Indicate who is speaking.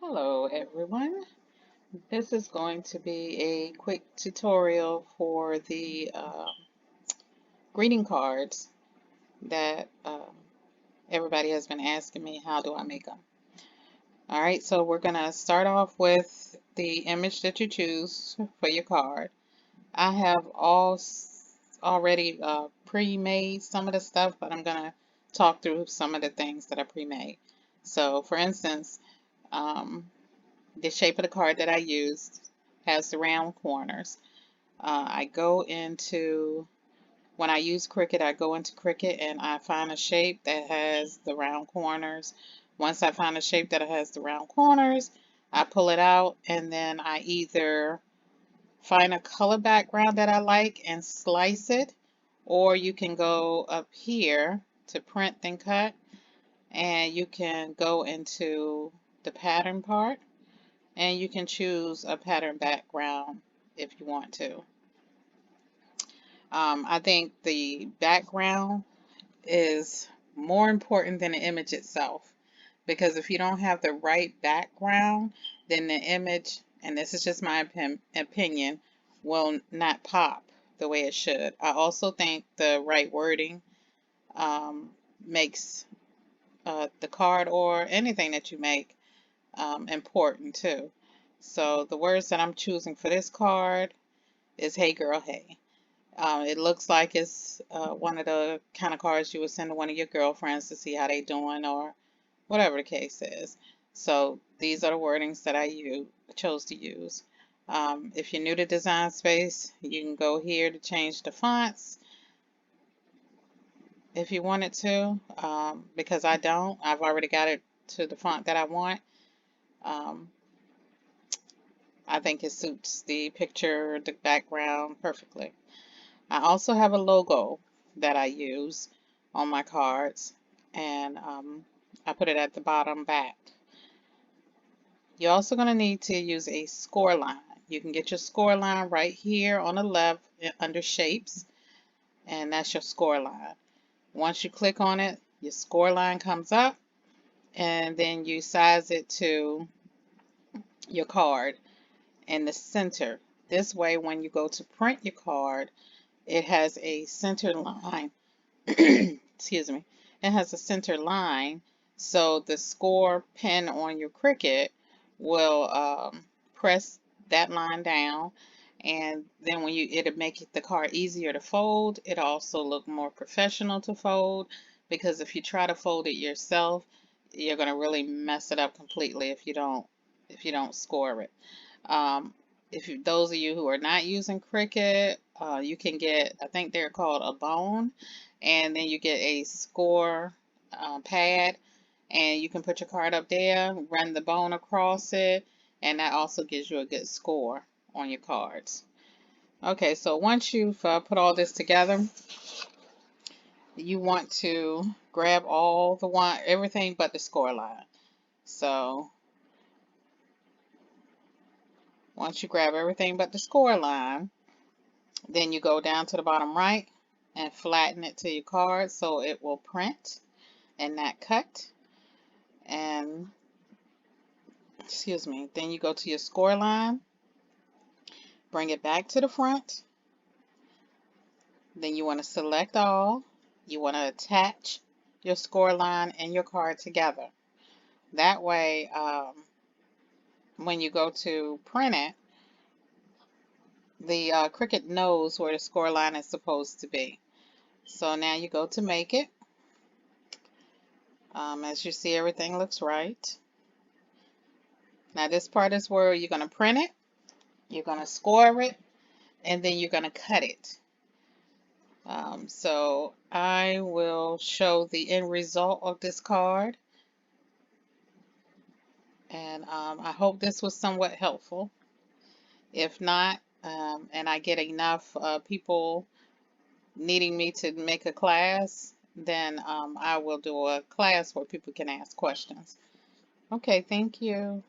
Speaker 1: Hello everyone. This is going to be a quick tutorial for the greeting cards that everybody has been asking me how do I make them. Alright, so we're going to start off with the image that you choose for your card. I have already pre-made some of the stuff, but I'm going to talk through some of the things that I pre-made. So for instance, um, the shape of the card that I used has the round corners. I go into, when I use Cricut, I go into Cricut and I find a shape that has the round corners. Once I find a shape that has the round corners, I pull it out and then I either find a color background that I like and slice it, or you can go up here to print and cut and you can go into the pattern part and you can choose a pattern background if you want to. I think the background is more important than the image itself, because if you don't have the right background, then the image, and this is just my opinion, will not pop the way it should. I also think the right wording makes the card or anything that you make important too. So the words that I'm choosing for this card is "Hey girl, hey." It looks like it's one of the kind of cards you would send to one of your girlfriends to see how they doing or whatever the case is. So these are the wordings that I chose to use. If you're new to Design Space, you can go here to change the fonts if you wanted to, because I don't. I've already got it to the font that I want. Um, I think it suits the picture, the background perfectly. I also have a logo that I use on my cards, and I put it at the bottom back. You're also going to need to use a score line. You can get your score line right here on the left under shapes, and that's your score line. Once you click on it, your score line comes up, and then you size it to your card in the center. This way, when you go to print your card, it has a center line. Excuse me. It has a center line, so the score pen on your Cricut will press that line down, and then when it'll make the card easier to fold. It also look more professional to fold, because if you try to fold it yourself, you're going to really mess it up completely if you don't score it. Um, those of you who are not using Cricut, you can get, I think they're called a bone, and then you get a score pad, and you can put your card up there, run the bone across it, and that also gives you a good score on your cards. Okay, so once you've put all this together, you want to grab everything but the score line. So once you grab everything but the score line, then you go down to the bottom right and flatten it to your card so it will print and not cut. And excuse me, then you go to your score line, bring it back to the front. Then you want to select all. You want to attach your score line and your card together. That way, when you go to print it, the Cricut knows where the score line is supposed to be. So now you go to make it. As you see, everything looks right. Now this part is where you're going to print it, you're going to score it, and then you're going to cut it. So I will show the end result of this card, and I hope this was somewhat helpful. If not, and I get enough people needing me to make a class, then I will do a class where people can ask questions. Okay, thank you.